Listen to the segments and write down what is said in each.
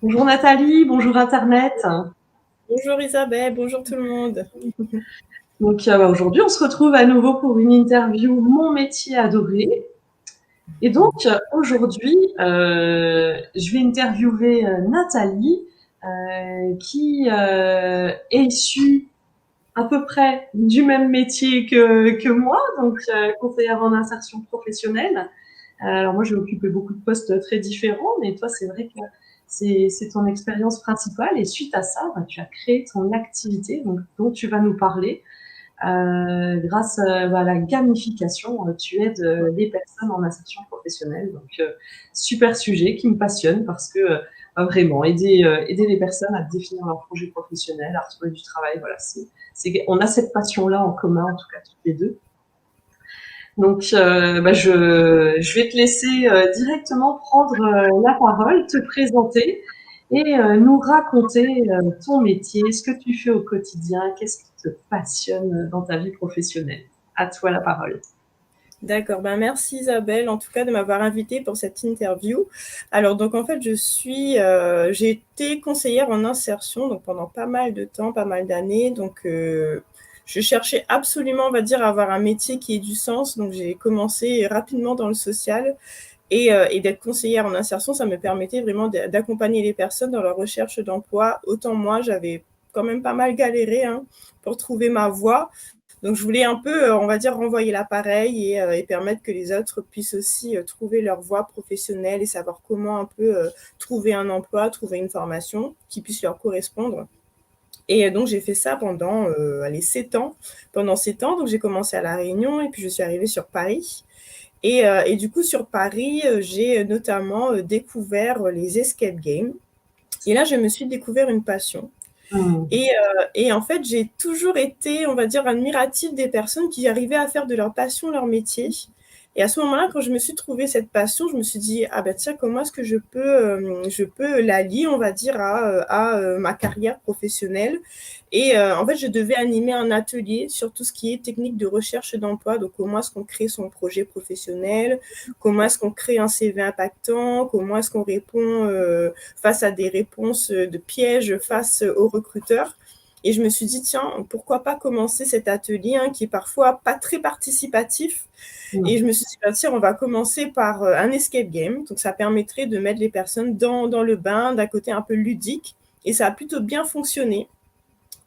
Bonjour Nathalie, bonjour Internet. Bonjour Isabelle, bonjour tout le monde. Donc aujourd'hui, on se retrouve à nouveau pour une interview Mon métier adoré. Et donc aujourd'hui, je vais interviewer Nathalie, qui est issue à peu près du même métier que moi, donc conseillère en insertion professionnelle. Alors moi, j'ai occupé beaucoup de postes très différents, mais toi, c'est vrai que c'est ton expérience principale. Et suite à ça, bah, tu as créé ton activité donc, dont tu vas nous parler. Grâce à la gamification, tu aides les personnes en insertion professionnelle. Donc, super sujet qui me passionne parce que vraiment, aider les personnes à définir leur projet professionnel, à retrouver du travail, voilà, on a cette passion-là en commun, en tout cas toutes les deux. Donc, je vais te laisser directement prendre la parole, te présenter et nous raconter ton métier, ce que tu fais au quotidien, qu'est-ce qui te passionne dans ta vie professionnelle. À toi la parole. D'accord, merci Isabelle en tout cas de m'avoir invitée pour cette interview. Alors donc en fait j'ai été conseillère en insertion donc pendant pas mal de temps, pas mal d'années. Donc je cherchais absolument, on va dire, à avoir un métier qui ait du sens. Donc j'ai commencé rapidement dans le social et d'être conseillère en insertion, ça me permettait vraiment d'accompagner les personnes dans leur recherche d'emploi. Autant moi, j'avais quand même pas mal galéré pour trouver ma voie. Donc, je voulais un peu, on va dire, renvoyer l'appareil et permettre que les autres puissent aussi trouver leur voie professionnelle et savoir comment un peu trouver un emploi, trouver une formation qui puisse leur correspondre. Et donc, j'ai fait ça pendant 7 ans. Pendant 7 ans, donc j'ai commencé à La Réunion et puis je suis arrivée sur Paris. Et du coup, sur Paris, j'ai notamment découvert les escape games. Et là, je me suis découvert une passion. Mmh. Et en fait, j'ai toujours été, on va dire, admirative des personnes qui arrivaient à faire de leur passion leur métier. Et à ce moment-là, quand je me suis trouvé cette passion, je me suis dit, ah ben tiens, comment est-ce que je peux la lier, on va dire, à ma carrière professionnelle. Et en fait, je devais animer un atelier sur tout ce qui est technique de recherche d'emploi. Donc, comment est-ce qu'on crée son projet professionnel, comment est-ce qu'on crée un CV impactant, comment est-ce qu'on répond face à des réponses de pièges face aux recruteurs. Et je me suis dit, tiens, pourquoi pas commencer cet atelier qui est parfois pas très participatif. Et Mmh. je me suis dit, bah, tiens, on va commencer par un escape game. Donc, ça permettrait de mettre les personnes dans le bain, d'un côté un peu ludique. Et ça a plutôt bien fonctionné.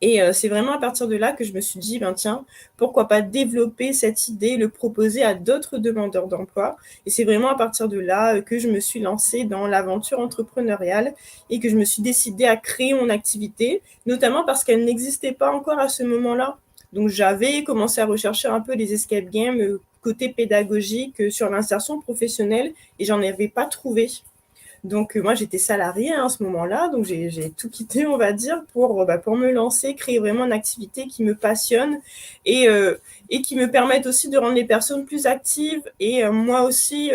Et c'est vraiment à partir de là que je me suis dit, ben tiens, pourquoi pas développer cette idée, le proposer à d'autres demandeurs d'emploi. Et c'est vraiment à partir de là que je me suis lancée dans l'aventure entrepreneuriale et que je me suis décidée à créer mon activité, notamment parce qu'elle n'existait pas encore à ce moment-là. Donc j'avais commencé à rechercher un peu les escape games côté pédagogique sur l'insertion professionnelle et j'en avais pas trouvé. Donc moi j'étais salariée à ce moment-là, donc j'ai tout quitté on va dire pour me lancer, créer vraiment une activité qui me passionne et, euh, et qui me permette aussi de rendre les personnes plus actives et moi aussi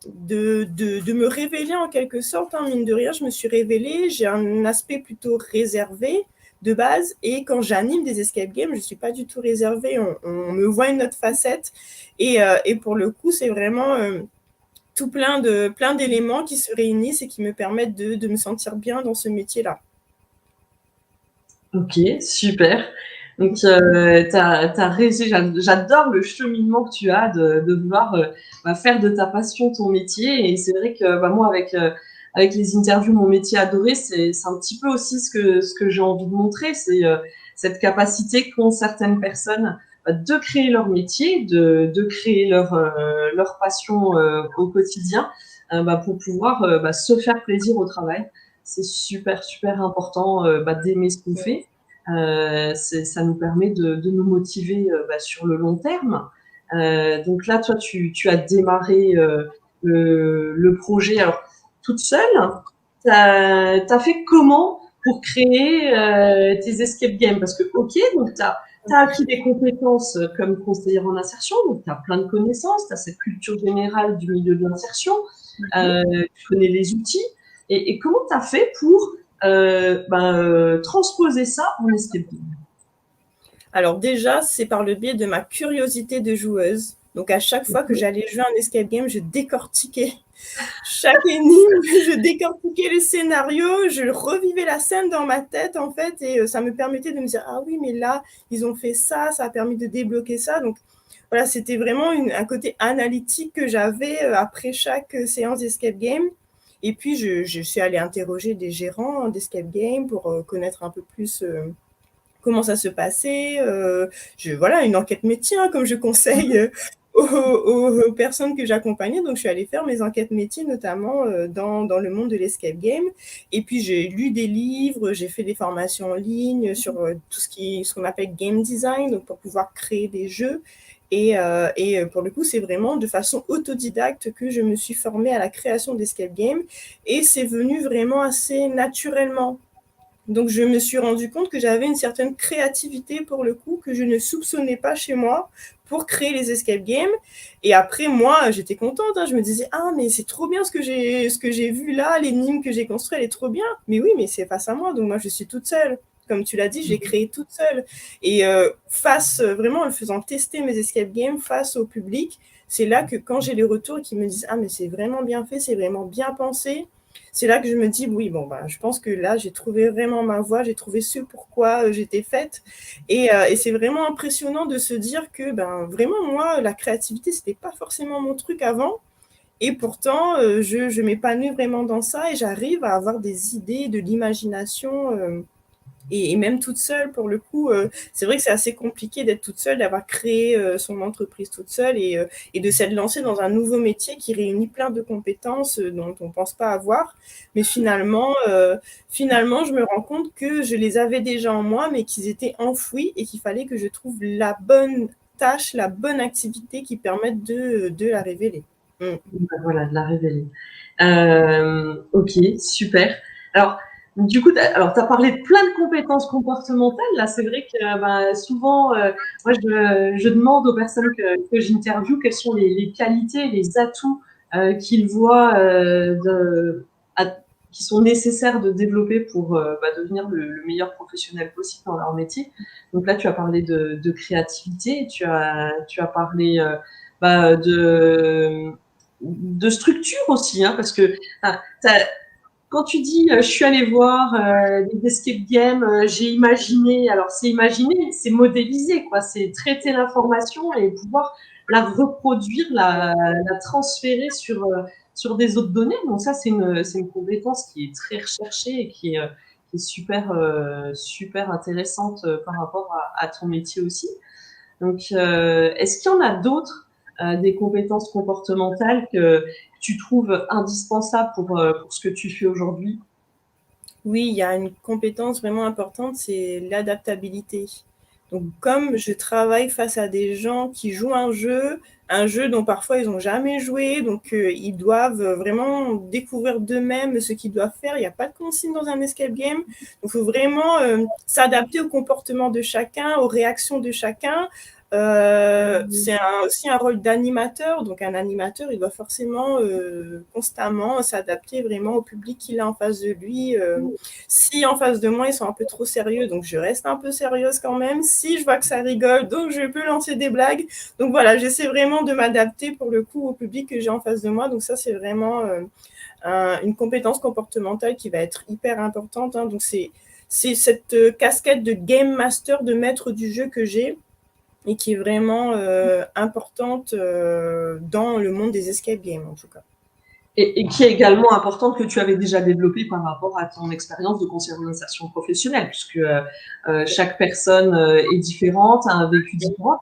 de me révéler en quelque sorte, mine de rien je me suis révélée, j'ai un aspect plutôt réservé de base et quand j'anime des escape games je ne suis pas du tout réservée, on me voit une autre facette et pour le coup c'est vraiment tout plein d'éléments qui se réunissent et qui me permettent de me sentir bien dans ce métier-là. Ok, super. Donc, t'as réussi. J'adore le cheminement que tu as de vouloir faire de ta passion ton métier. Et c'est vrai que moi, avec les interviews, mon métier adoré, c'est un petit peu aussi ce que j'ai envie de montrer. C'est cette capacité qu'ont certaines personnes de créer leur métier, de créer leur passion au quotidien pour pouvoir se faire plaisir au travail. C'est super, super important d'aimer ce qu'on fait. Ça nous permet de nous motiver sur le long terme. Donc là, toi, tu as démarré le projet alors toute seule. T'as fait comment pour créer tes escape games? Parce que, ok, donc t'as acquis des compétences comme conseillère en insertion, donc t'as plein de connaissances, t'as cette culture générale du milieu de l'insertion, tu connais les outils. Et comment t'as fait pour transposer ça en escape game? Alors déjà, c'est par le biais de ma curiosité de joueuse. Donc à chaque fois que j'allais jouer un escape game, je décortiquais chaque énigme, je décortiquais le scénario, je revivais la scène dans ma tête, en fait, et ça me permettait de me dire, ah oui, mais là, ils ont fait ça, ça a permis de débloquer ça. Donc, voilà, c'était vraiment un côté analytique que j'avais après chaque séance d'escape game. Et puis, je suis allée interroger des gérants d'escape game pour connaître un peu plus comment ça se passait. Voilà, une enquête métier, hein, comme je conseille aux personnes que j'accompagnais. Donc, je suis allée faire mes enquêtes métiers, notamment dans le monde de l'escape game. Et puis, j'ai lu des livres, j'ai fait des formations en ligne sur tout ce qu'on appelle game design, donc pour pouvoir créer des jeux. Et pour le coup, c'est vraiment de façon autodidacte que je me suis formée à la création d'escape game. Et c'est venu vraiment assez naturellement. Donc, je me suis rendu compte que j'avais une certaine créativité pour le coup que je ne soupçonnais pas chez moi pour créer les escape games. Et après, moi, j'étais contente. Hein. Je me disais, ah, mais c'est trop bien ce que j'ai vu là, l'énigme que j'ai construite, elle est trop bien. Mais oui, mais c'est face à moi. Donc, moi, je suis toute seule. Comme tu l'as dit, j'ai créé toute seule. Et vraiment, en faisant tester mes escape games face au public, c'est là que quand j'ai les retours qui me disent, ah, mais c'est vraiment bien fait, c'est vraiment bien pensé, c'est là que je me dis, oui, bon, bah, je pense que là, j'ai trouvé vraiment ma voie, j'ai trouvé ce pourquoi j'étais faite. Et c'est vraiment impressionnant de se dire que, ben, vraiment, moi, la créativité, c'était pas forcément mon truc avant. Et pourtant, je m'épanouis vraiment dans ça et j'arrive à avoir des idées, de l'imagination. Et même toute seule, pour le coup, c'est vrai que c'est assez compliqué d'être toute seule, d'avoir créé son entreprise toute seule et de s'être lancée dans un nouveau métier qui réunit plein de compétences dont on ne pense pas avoir. Mais finalement, je me rends compte que je les avais déjà en moi, mais qu'ils étaient enfouis et qu'il fallait que je trouve la bonne tâche, la bonne activité qui permette de la révéler. Voilà, de la révéler. Ok, super. Alors, du coup, tu as parlé de plein de compétences comportementales. Là, c'est vrai que souvent, moi, je demande aux personnes que j'interviewe quelles sont les qualités, les atouts qu'ils voient qui sont nécessaires de développer pour devenir le meilleur professionnel possible dans leur métier. Donc là, tu as parlé de créativité, tu as parlé de structure aussi, hein, parce que quand tu dis je suis allée voir des escape games, j'ai imaginé, alors c'est imaginer, c'est modéliser, quoi, c'est traiter l'information et pouvoir la reproduire, la transférer sur des autres données. Donc ça, c'est une compétence qui est très recherchée et qui est super intéressante par rapport à ton métier aussi. Donc, est-ce qu'il y en a d'autres des compétences comportementales que tu trouves indispensables pour ce que tu fais aujourd'hui? Oui, il y a une compétence vraiment importante, c'est l'adaptabilité. Donc, comme je travaille face à des gens qui jouent un jeu dont parfois ils n'ont jamais joué, donc ils doivent vraiment découvrir d'eux-mêmes ce qu'ils doivent faire. Il n'y a pas de consigne dans un escape game. Donc, il faut vraiment s'adapter au comportement de chacun, aux réactions de chacun. C'est aussi un rôle d'animateur. Donc, un animateur, il doit forcément constamment s'adapter vraiment au public qu'il a en face de lui. Si en face de moi, ils sont un peu trop sérieux, donc je reste un peu sérieuse quand même. Si je vois que ça rigole, donc je peux lancer des blagues. Donc voilà, j'essaie vraiment de m'adapter pour le coup au public que j'ai en face de moi. Donc ça, c'est vraiment une compétence comportementale qui va être hyper importante. Hein. Donc c'est cette casquette de game master, de maître du jeu que j'ai et qui est vraiment importante dans le monde des escape games en tout cas. Et qui est également importante, que tu avais déjà développée par rapport à ton expérience de conseiller en insertion professionnelle, puisque chaque personne est différente, a un vécu différent,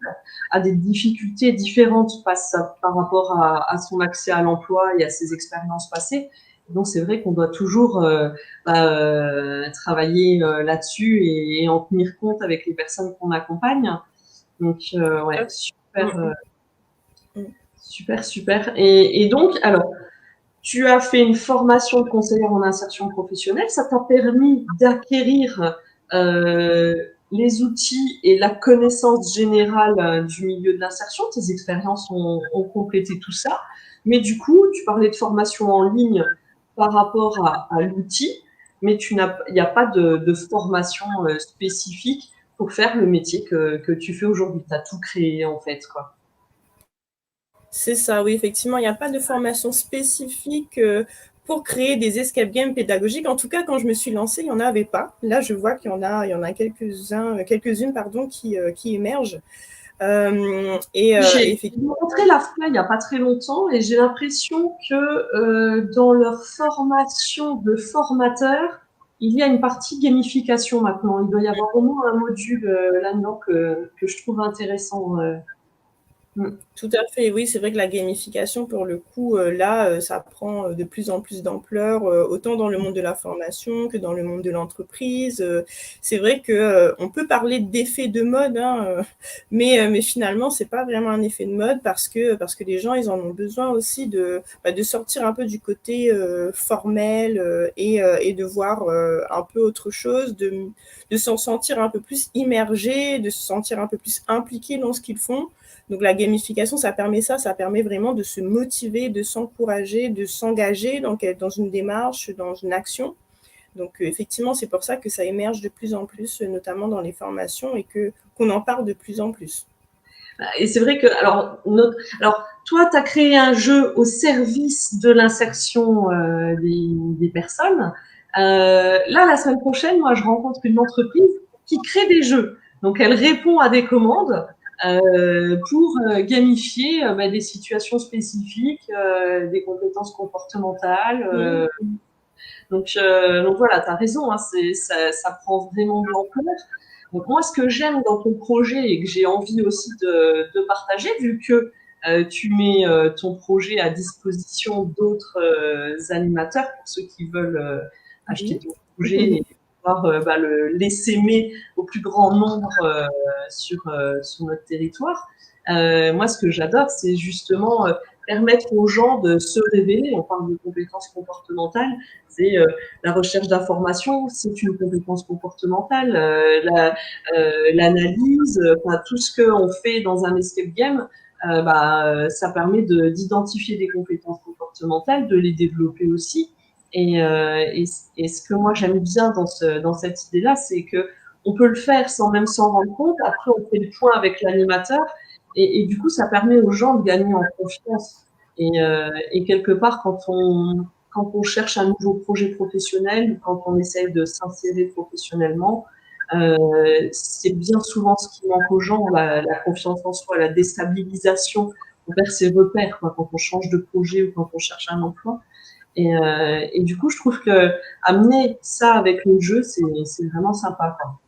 a des difficultés différentes par rapport à son accès à l'emploi et à ses expériences passées. Donc c'est vrai qu'on doit toujours travailler là-dessus et en tenir compte avec les personnes qu'on accompagne. Donc ouais, super. Et donc, alors, tu as fait une formation de conseillère en insertion professionnelle. Ça t'a permis d'acquérir les outils et la connaissance générale du milieu de l'insertion. Tes expériences ont complété tout ça. Mais du coup, tu parlais de formation en ligne par rapport à l'outil, mais il n'y a pas de formation spécifique pour faire le métier que tu fais aujourd'hui. Tu as tout créé, en fait, quoi. C'est ça, oui, effectivement, il n'y a pas de formation spécifique pour créer des escape games pédagogiques. En tout cas, quand je me suis lancée, il n'y en avait pas. Là, je vois qu'il y en a quelques-unes pardon, qui émergent. J'ai Effectivement, rencontré la FNA il n'y a pas très longtemps et j'ai l'impression que dans leur formation de formateur, il y a une partie gamification maintenant. Il doit y avoir au moins un module là-dedans que je trouve intéressant. Mm. tout à fait, oui, c'est vrai que la gamification, pour le coup, là, ça prend de plus en plus d'ampleur, autant dans le monde de la formation que dans le monde de l'entreprise. C'est vrai que on peut parler d'effet de mode, hein, mais finalement, c'est pas vraiment un effet de mode parce que les gens, ils en ont besoin aussi de sortir un peu du côté formel et de voir un peu autre chose, de s'en sentir un peu plus immergé, de se sentir un peu plus impliqué dans ce qu'ils font. Donc la gamification, ça permet vraiment de se motiver, de s'encourager, de s'engager dans une démarche, dans une action. Donc effectivement, c'est pour ça que ça émerge de plus en plus, notamment dans les formations, et qu'on en parle de plus en plus. Et c'est vrai que, alors toi, tu as créé un jeu au service de l'insertion des personnes. Là, la semaine prochaine, moi, je rencontre une entreprise qui crée des jeux. Donc, elle répond à des commandes pour gamifier des situations spécifiques, des compétences comportementales. Donc voilà, tu as raison, hein, ça prend vraiment de l'ampleur. Donc moi, ce que j'aime dans ton projet et que j'ai envie aussi de partager, vu que tu mets ton projet à disposition d'autres animateurs pour ceux qui veulent acheter Oui. ton projet et pouvoir le l'essaimer au plus grand nombre sur notre territoire. Moi, ce que j'adore, c'est justement permettre aux gens de se révéler. On parle de compétences comportementales, c'est la recherche d'informations, c'est une compétence comportementale, l'analyse, tout ce qu'on fait dans un escape game, ça permet d'identifier des compétences comportementales, de les développer aussi. Et ce que moi j'aime bien dans cette idée-là, c'est que on peut le faire sans même s'en rendre compte. Après, on fait le point avec l'animateur et du coup, ça permet aux gens de gagner en confiance. Et quelque part, quand on cherche un nouveau projet professionnel, quand on essaye de s'insérer professionnellement, c'est bien souvent ce qui manque aux gens, la confiance en soi, la déstabilisation. On perd ses repères quand on change de projet ou quand on cherche un emploi. Et du coup, je trouve que amener ça avec le jeu, c'est vraiment sympa. Quoi.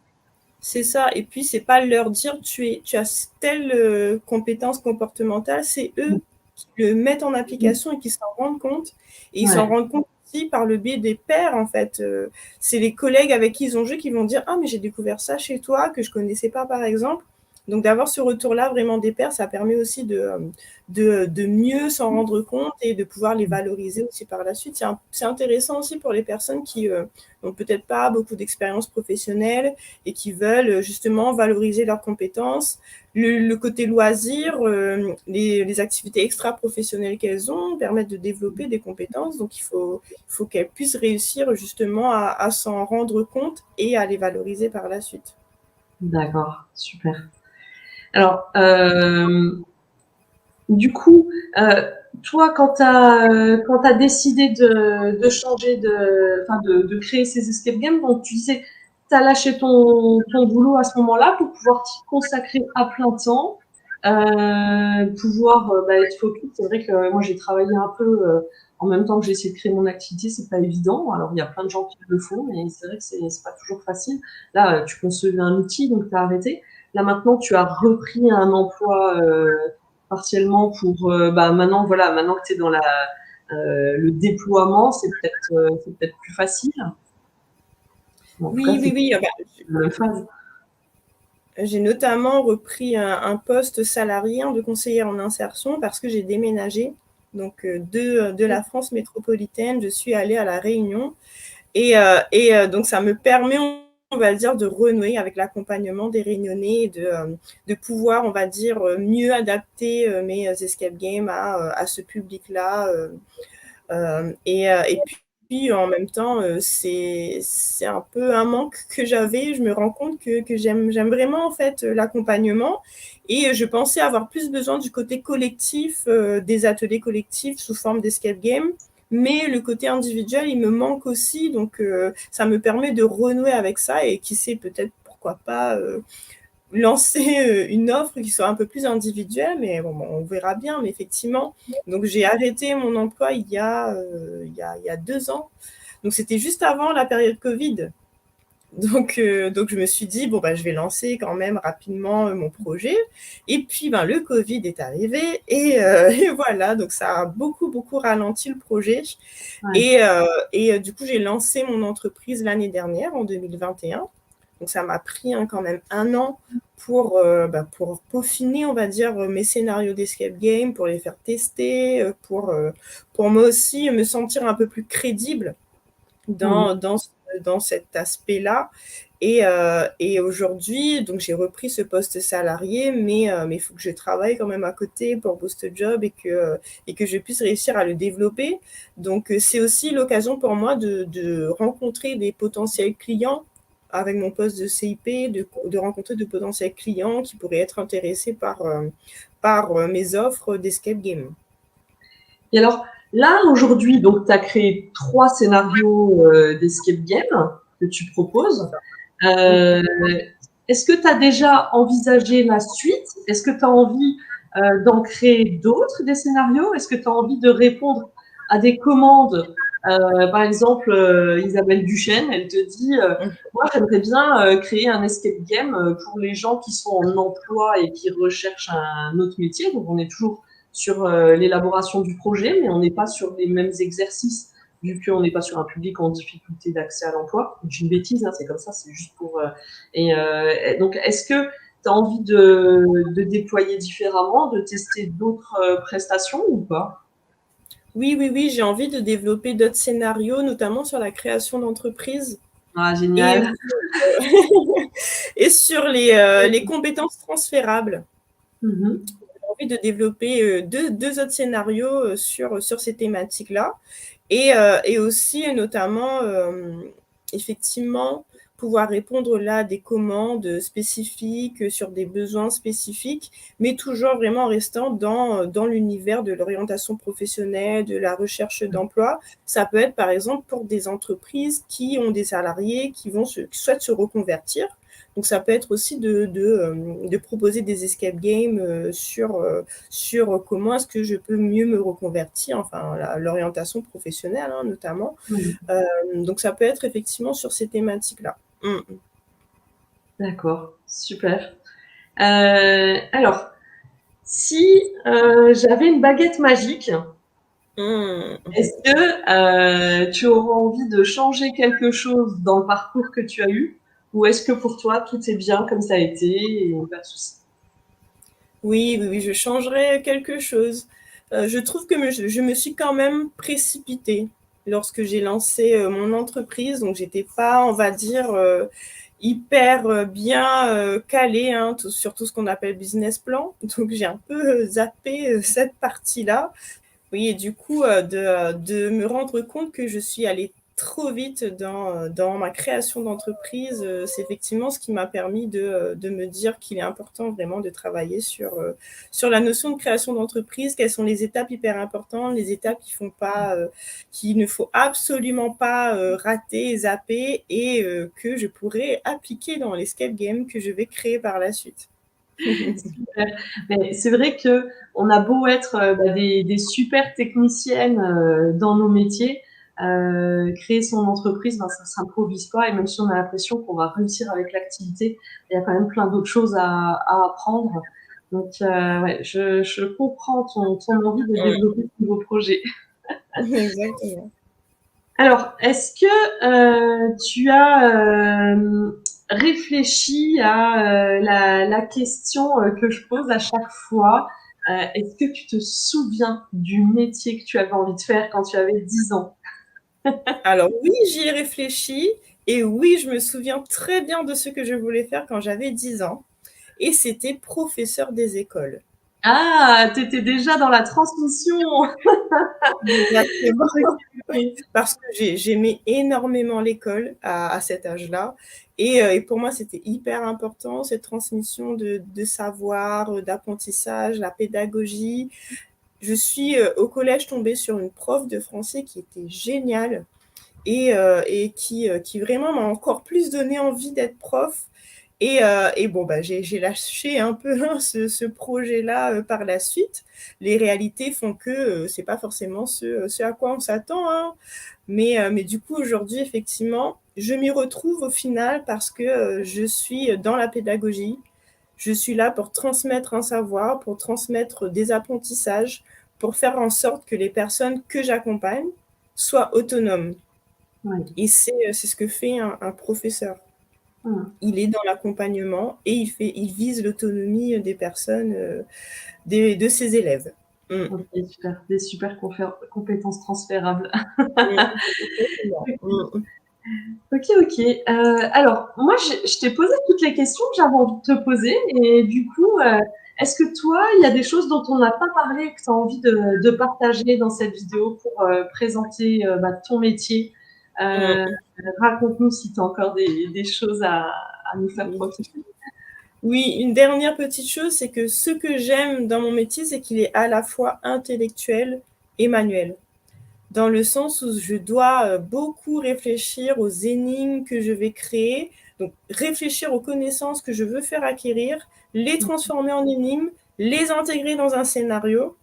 C'est ça. Et puis, c'est pas leur dire tu as telle compétence comportementale, c'est eux qui le mettent en application et qui s'en rendent compte. Et ils s'en Ouais. rendent compte aussi par le biais des pairs, en fait. C'est les collègues avec qui ils ont joué qui vont dire ah, mais j'ai découvert ça chez toi que je connaissais pas, par exemple. Donc, d'avoir ce retour-là vraiment des pairs, ça permet aussi de mieux s'en rendre compte et de pouvoir les valoriser aussi par la suite. C'est intéressant aussi pour les personnes qui n'ont peut-être pas beaucoup d'expérience professionnelle et qui veulent justement valoriser leurs compétences. Le côté loisir, les activités extra-professionnelles qu'elles ont permettent de développer des compétences. Donc, il faut qu'elles puissent réussir justement à s'en rendre compte et à les valoriser par la suite. D'accord, super. Alors, du coup, toi, quand t'as décidé de changer de créer ces escape games, donc tu disais, t'as lâché ton boulot à ce moment-là pour pouvoir t'y consacrer à plein temps, pouvoir être focus. C'est vrai que moi, j'ai travaillé un peu en même temps que j'ai essayé de créer mon activité, c'est pas évident. Alors, il y a plein de gens qui le font, mais c'est vrai que c'est pas toujours facile. Là, tu concevais un outil, donc t'as arrêté. Là, maintenant, tu as repris un emploi partiellement pour maintenant voilà maintenant que tu es dans le déploiement c'est peut-être plus facile bon, en tout cas Oui, c'est oui, oui. la même phase. J'ai notamment repris un poste salarié de conseillère en insertion parce que j'ai déménagé donc de la France métropolitaine. Je suis allée à La Réunion et donc ça me permet, on va dire, de renouer avec l'accompagnement des Réunionnais et de pouvoir, on va dire, mieux adapter mes escape games à ce public-là. Et puis puis en même temps, c'est un peu un manque que j'avais. Je me rends compte que j'aime vraiment en fait l'accompagnement et je pensais avoir plus besoin du côté collectif, des ateliers collectifs sous forme d'escape game. Mais le côté individuel, il me manque aussi, donc ça me permet de renouer avec ça et qui sait peut-être pourquoi pas lancer une offre qui soit un peu plus individuelle, mais bon, on verra bien. Mais effectivement, donc j'ai arrêté mon emploi il y a 2 ans. Donc c'était juste avant la période Covid. Donc je me suis dit, bon, bah, je vais lancer quand même rapidement mon projet. Et puis, ben, le Covid est arrivé et voilà, donc ça a beaucoup, beaucoup ralenti le projet. Ouais. Et du coup, j'ai lancé mon entreprise l'année dernière, en 2021. Donc ça m'a pris quand même 1 an pour peaufiner, on va dire, mes scénarios d'escape game, pour les faire tester, pour moi aussi me sentir un peu plus crédible Mhm. dans cet aspect-là. Et aujourd'hui, donc j'ai repris ce poste salarié, mais il faut que je travaille quand même à côté pour Boost Job et que je puisse réussir à le développer. Donc c'est aussi l'occasion pour moi de rencontrer des potentiels clients avec mon poste de CIP, de rencontrer de potentiels clients qui pourraient être intéressés par mes offres d'escape game. Et alors, là, aujourd'hui, donc, tu as créé 3 scénarios d'escape game que tu proposes. Euh, Est-ce que tu as déjà envisagé la suite? Est-ce que tu as envie d'en créer d'autres, des scénarios? Est-ce que tu as envie de répondre à des commandes? Par exemple, Isabelle Duchesne, elle te dit, moi, j'aimerais bien créer un escape game pour les gens qui sont en emploi et qui recherchent un autre métier. Donc, on est toujours sur l'élaboration du projet, mais on n'est pas sur les mêmes exercices, vu qu'on n'est pas sur un public en difficulté d'accès à l'emploi. C'est une bêtise, hein, c'est comme ça, c'est juste pour... donc, est-ce que tu as envie de déployer différemment, de tester d'autres prestations ou pas? Oui, oui, oui, j'ai envie de développer d'autres scénarios, notamment sur la création d'entreprises Ah, et, génial. et sur les compétences transférables. Mhm. J'ai envie de développer deux autres scénarios sur ces thématiques-là. Et aussi, notamment, effectivement, pouvoir répondre là à des commandes spécifiques sur des besoins spécifiques, mais toujours vraiment en restant dans l'univers de l'orientation professionnelle, de la recherche d'emploi. Ça peut être, par exemple, pour des entreprises qui ont des salariés qui souhaitent se reconvertir. Donc, ça peut être aussi de proposer des escape games sur comment est-ce que je peux mieux me reconvertir, enfin l'orientation professionnelle notamment. Mhm. Donc ça peut être effectivement sur ces thématiques-là. D'accord, super. Alors, si j'avais une baguette magique, Mm. est-ce que tu auras envie de changer quelque chose dans le parcours que tu as eu, ou est-ce que pour toi tout est bien comme ça a été et pas de souci? Oui, oui, oui, je changerais quelque chose. Je trouve que je me suis quand même précipitée lorsque j'ai lancé mon entreprise, donc j'étais pas, on va dire, hyper bien calée sur tout ce qu'on appelle business plan. Donc j'ai un peu zappé cette partie-là. Oui, et du coup, de me rendre compte que je suis allée trop vite dans ma création d'entreprise, c'est effectivement ce qui m'a permis de me dire qu'il est important vraiment de travailler sur la notion de création d'entreprise, quelles sont les étapes hyper importantes, les étapes qu'il ne faut absolument pas rater, zapper, et que je pourrais appliquer dans l'escape game que je vais créer par la suite. Super. Mais c'est vrai que on a beau être des super techniciennes dans nos métiers, créer son entreprise, ben, ça s'improvise pas. Et même si on a l'impression qu'on va réussir avec l'activité, il y a quand même plein d'autres choses à apprendre. Donc, ouais, je comprends ton envie de développer ce nouveau projet. Exactement. Alors, est-ce que tu as réfléchi à la question que je pose à chaque fois? Est-ce que tu te souviens du métier que tu avais envie de faire quand tu avais 10 ans? Alors oui, j'y ai réfléchi et oui, je me souviens très bien de ce que je voulais faire quand j'avais 10 ans et c'était professeur des écoles. Ah, t'étais déjà dans la transmission. Exactement. Ok. Parce que j'aimais énormément l'école à cet âge-là. Et pour moi, c'était hyper important, cette transmission de savoir, d'apprentissage, la pédagogie. Je suis au collège tombée sur une prof de français qui était géniale et qui vraiment m'a encore plus donné envie d'être prof. Et bon, bah, j'ai lâché un peu hein, ce projet-là par la suite. Les réalités font que c'est pas forcément ce à quoi on s'attend. Hein. Mais du coup, aujourd'hui, effectivement, je m'y retrouve au final parce que je suis dans la pédagogie. Je suis là pour transmettre un savoir, pour transmettre des apprentissages, pour faire en sorte que les personnes que j'accompagne soient autonomes. Ouais. Et c'est ce que fait un professeur. Hum. Il est dans l'accompagnement et il vise l'autonomie des personnes, de ses élèves. Mmh. Ok, super. Des super compétences transférables. Exactement. Mmh. Ok, ok. Alors, moi, je t'ai posé toutes les questions que j'avais envie de te poser. Et du coup, est-ce que toi, il y a des choses dont on n'a pas parlé et que tu as envie de partager dans cette vidéo pour présenter ton métier? Euh, Mmh. Raconte-nous si tu as encore des choses à nous faire Mmh. profiter. Oui, une dernière petite chose, c'est que ce que j'aime dans mon métier, c'est qu'il est à la fois intellectuel et manuel. Dans le sens où je dois beaucoup réfléchir aux énigmes que je vais créer, donc réfléchir aux connaissances que je veux faire acquérir, les transformer en énigmes, les intégrer dans un scénario.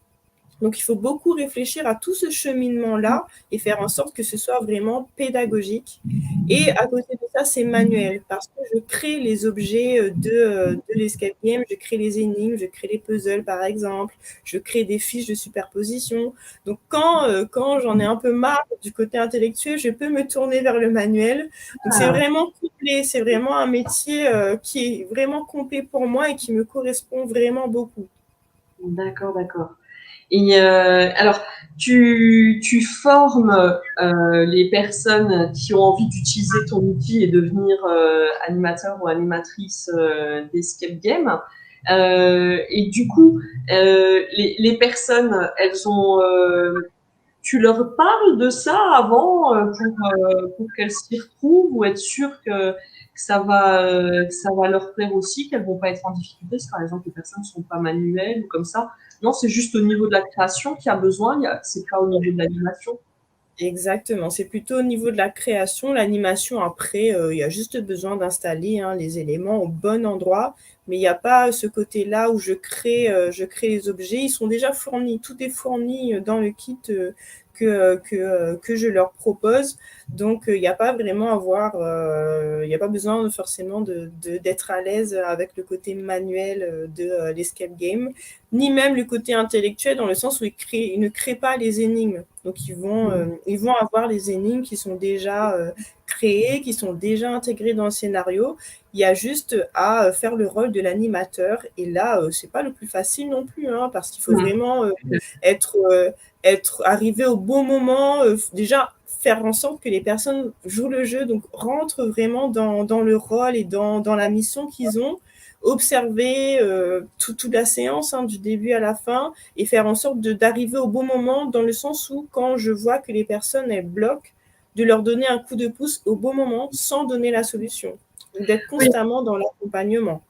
Donc, il faut beaucoup réfléchir à tout ce cheminement-là et faire en sorte que ce soit vraiment pédagogique. Et à côté de ça, c'est manuel parce que je crée les objets de l'escape game, je crée les énigmes, je crée les puzzles par exemple, je crée des fiches de superposition. Donc, quand j'en ai un peu marre du côté intellectuel, je peux me tourner vers le manuel. Donc, c'est Ah, vraiment complet, c'est vraiment un métier qui est vraiment complet pour moi et qui me correspond vraiment beaucoup. d'accord, d'accord. Et alors, tu formes les personnes qui ont envie d'utiliser ton outil et devenir animateur ou animatrice d'escape game. Et du coup, les personnes, elles ont, tu leur parles de ça avant pour qu'elles s'y retrouvent ou être sûres que ça va leur plaire aussi, qu'elles vont pas être en difficulté si par exemple les personnes ne sont pas manuelles ou comme ça. Non, c'est juste au niveau de la création qu'il y a besoin, c'est pas au niveau de l'animation. Exactement, c'est plutôt au niveau de la création. L'animation après, il y a juste besoin d'installer, hein, les éléments au bon endroit, mais il y a pas ce côté-là où je crée les objets. Ils sont déjà fournis, tout est fourni, dans le kit, que je leur propose. Donc, il y a pas vraiment à avoir, il y a pas besoin forcément d'être à l'aise avec le côté manuel, de l'escape game, ni même le côté intellectuel dans le sens où ils ne créent pas les énigmes. Donc ils vont avoir les énigmes qui sont déjà créées, qui sont déjà intégrées dans le scénario. Il y a juste à faire le rôle de l'animateur. Et là, c'est pas le plus facile non plus, hein, parce qu'il faut vraiment être, être arrivé au bon moment. Déjà, faire en sorte que les personnes jouent le jeu, donc rentrent vraiment dans le rôle et dans la mission qu'ils ont, observer toute la séance, hein, du début à la fin, et faire en sorte d'arriver au bon moment, dans le sens où, quand je vois que les personnes, elles bloquent, de leur donner un coup de pouce au bon moment, sans donner la solution. D'être Oui, constamment dans l'accompagnement.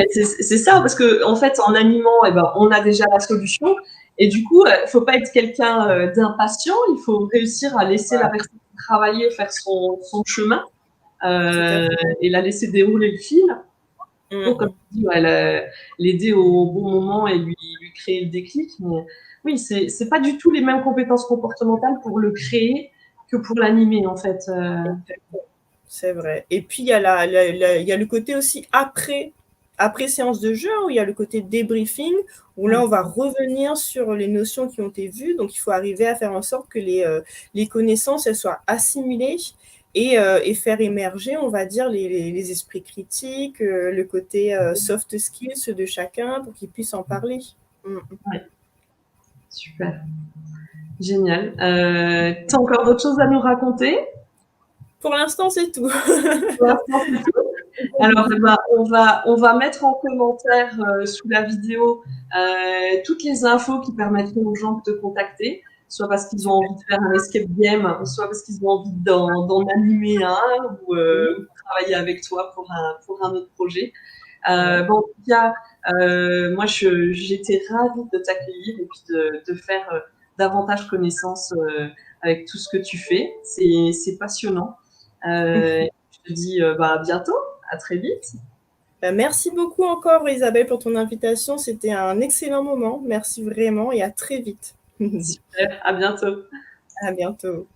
c'est ça, parce que en fait, en animant, eh ben, on a déjà la solution. Et du coup, il faut pas être quelqu'un d'impatient, il faut réussir à laisser la Voilà, personne travailler, faire son chemin tout à euh, fait. et la laisser dérouler le fil. Pour, comme Mm. tu dis, ouais, l'aider au bon moment et lui créer le déclic. Mais oui, c'est pas du tout les mêmes compétences comportementales pour le créer que pour l'animer, en fait. C'est vrai. Et puis, il y a le côté aussi après séance de jeu, où il y a le côté débriefing, où là, Ouais. on va revenir sur les notions qui ont été vues. Donc, il faut arriver à faire en sorte que les connaissances, elles soient assimilées et faire émerger, on va dire, les esprits critiques, le côté soft skills de chacun pour qu'ils puissent en parler. Mm. Ouais, super, génial. T'as encore d'autres choses à nous raconter? Pour l'instant, c'est tout. Pour l'instant, c'est tout. Alors, on va mettre en commentaire sous la vidéo toutes les infos qui permettront aux gens de te contacter, soit parce qu'ils ont envie de faire un escape game, soit parce qu'ils ont envie d'en animer un ou travailler avec toi pour un autre projet. Bon, en tout cas, moi, j'étais ravie de t'accueillir et puis de faire davantage connaissance avec tout ce que tu fais. C'est passionnant. Je te dis à bientôt, à très vite. Merci beaucoup encore Isabelle pour ton invitation, c'était un excellent moment, merci vraiment et à très vite. Super, à bientôt. À bientôt.